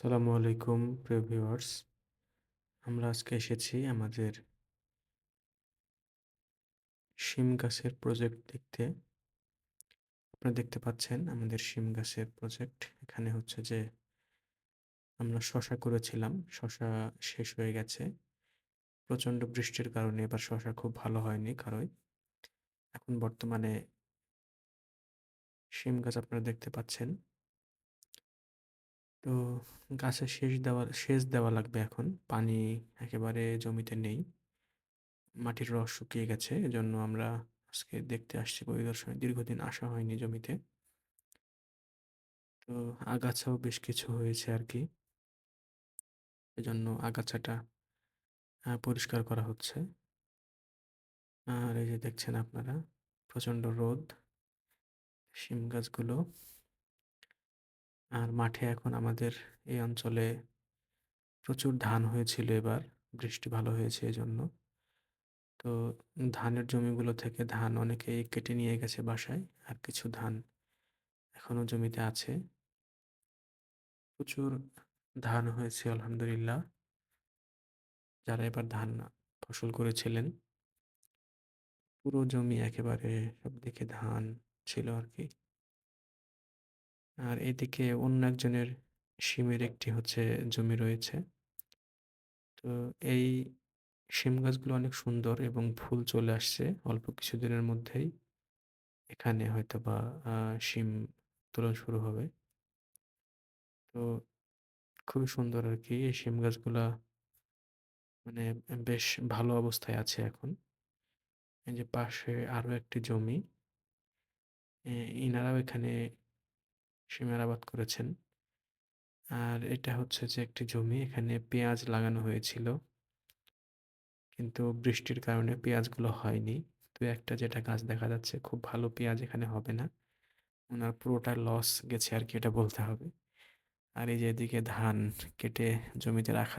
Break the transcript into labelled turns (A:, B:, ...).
A: আসসালামু আলাইকুম প্রিয় ভিউয়ার্স। আমরা আজকে এসেছি আমাদের শিম গাছের প্রজেক্ট দেখতে। আপনারা দেখতে পাচ্ছেন আমাদের শিম গাছের প্রজেক্ট। এখানে হচ্ছে যে আমরা শসা করেছিলাম। শসা শেষ হয়ে গেছে। প্রচণ্ড বৃষ্টির কারণে এবার শসা খুব ভালো হয়নি কারোই। এখন বর্তমানে শিম গাছ আপনারা দেখতে পাচ্ছেন। তো গাছে সেচ দেওয়া লাগবে এখন। পানি একেবারে জমিতে নেই। মাটির রস শুকিয়ে গেছে। এজন্য আমরা আজকে দেখতে আসছি পরিদর্শনে। দীর্ঘদিন আসা হয়নি জমিতে। তো আগাছাও বেশ কিছু হয়েছে আরকি। এজন্য আগাছাটা পরিষ্কার করা হচ্ছে। আর এই যে দেখছেন আপনারা প্রচণ্ড রোদ, শিম গাছগুলো। আর মাঠে এখন আমাদের এই অঞ্চলে প্রচুর ধান হয়েছিল এবার। বৃষ্টি ভালো হয়েছে এজন্য। তো ধানের জমিগুলো থেকে ধান অনেকেই কেটে নিয়ে গেছে বাসায়। আর কিছু ধান এখনো জমিতে আছে। প্রচুর ধান হয়েছে আলহামদুলিল্লাহ। যারা এবার ধান ফসল করেছিলেন, পুরো জমি একেবারে সবদিকে ধান ছিল আরকি। আর এদিকে অন্য একজনের শিমের একটি হচ্ছে জমি রয়েছে। তো এই শিম গাছগুলো অনেক সুন্দর এবং ফুল চলে আসছে অল্প কিছুদিনের মধ্যেই। এখানে হয়তোবা শিম তোলা শুরু হবে। তো খুবই সুন্দর আরকি এই শিম গাছগুলা মানে বেশ ভালো অবস্থায় আছে এখন। এই যে পাশে আরো একটি জমি। ইনারাও এখানে সিমের আবাদ করেছেন। আর এটা হচ্ছে যে একটি জমি, এখানে পেঁয়াজ লাগানো হয়েছিল। কিন্তু বৃষ্টির কারণে পেঁয়াজগুলো হয়নি। ২-১ টা যেটা গাছ দেখা যাচ্ছে খুব ভালো পেঁয়াজ এখানে হবে না। উনার পুরোটা লস গেছে আরকি এটা বলতে হবে। আর এই যে এদিকে ধান কেটে জমিতে রাখা